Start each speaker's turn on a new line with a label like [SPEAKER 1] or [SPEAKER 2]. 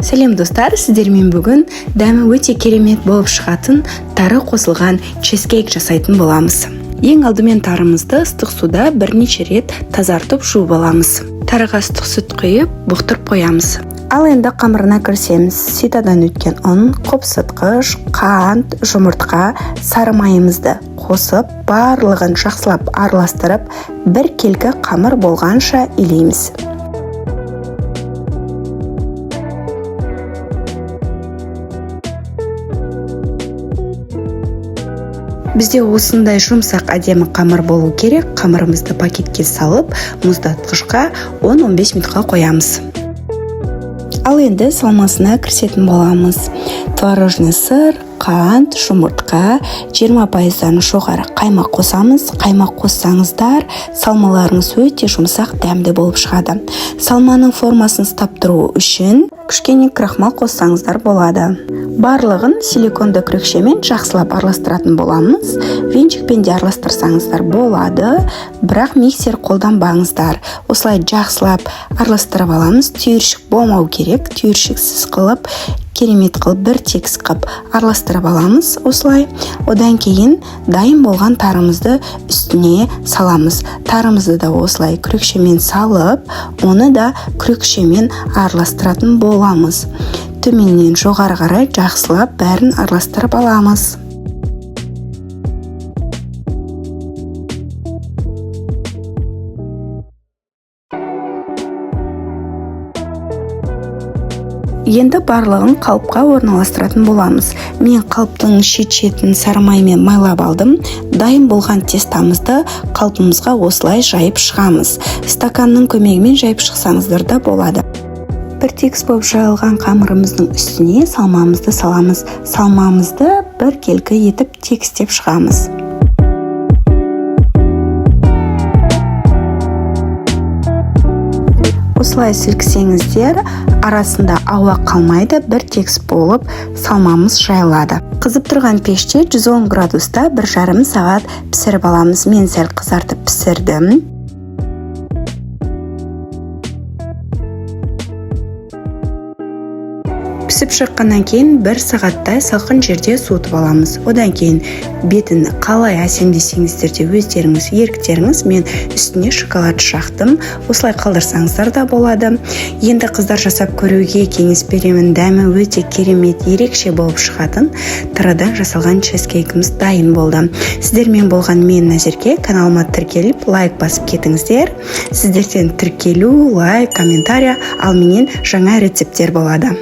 [SPEAKER 1] Сәлем достар, сіздермен бүгін дәмі өте керемет болып шығатын тары қосылған чизкейк жасайтын боламыз. Ең алдымен тарымызды ыстық суда бірнеше рет тазартып жуып аламыз. Тарыға ыстық сүт құйып, бұқтырып қоямыз. Ал енді қамырына кірісеміз. Ситадан өткен ұн, қопсытқыш, қант, жұмыртқа, сары майымызды қосып, барлығын жақсылап араластырып, бір келкі қамыр болғанша илейміз. Бізде осындай жұмсақ әдемі қамыр болу керек. Қамырымызды пакетке салып, мұздатқышқа 10-15 минутқа қоямыз. Ал енді салмасына кірісетін боламыз. Творожный сыр, қант, жұмыртқа, 20%-дан жоғары қаймақ қосамыз. Қаймақ қоссаңыздар, салмаларыңыз өте жұмсақ, дәмді болып шығады. Салманың формасын ұстап тұру үшін кішкене крахмал қоссаңыздар болады. Барлығын силиконды күрекшемен жақсылап араластыратын боламыз. Венчикпен де араластырсаңыздар болады, бірақ миксер қолданбаңыздар. Осылай жақсылап араластырып аламыз. Түйіршік болмау керек. Түйіршіксіз қылып, керемет қылып, бір текс қылып араластырып аламыз. Осылай. Одан кейін дайын болған тарымызды үстіне саламыз. Тарымызды да осылай күрекшемен салып, оны да күрекшемен араластыратын боламыз. Төменнен жоғары қарай жақсылап бәрін араластырып аламыз. Енді барлығын қалыпқа орналастыратын боламыз. Мен қалыптың шет-шетін сары маймен майлап алдым. Дайын болған тестамызды қалпымызға осылай жайып шығамыз. Стаканның көмегімен жайып шықсаңыздар да болады. Бір текс болып жайылған қамырымыздың үстіне салмамызды саламыз. Салмамызды бір келкі етіп текстеп шығамыз. Осылай сілкісеңіздер, арасында ауа қалмайды, бір текс болып салмамыз жайылады. Қызып тұрған пеште 110 градуста 1,5 сағат пісіріп аламыз. Мен сәл қызартып пісірдім. Пісіп шыққаннан кейін 1 сағаттай салқын жерде суытып аламыз. Одан кейін бетін қалай әсемдесеңіздер де өздеріңіз, еріктеріңіз, мен үстіне шоколад жақтым. Осылай қалдырсаңыздар да болады. Енді қыздар жасап көруге кеңес беремін. Дәмі өте керемет, ерекше болып шығатын тарыдан жасалған чизкейкіміз дайын болды. Сіздермен болған мен Назерке. Каналыма тіркеліп, лайк басып кетіңіздер. Сіздерден тіркелу, лайк, комментария, ал менен жаңа рецепттер болады.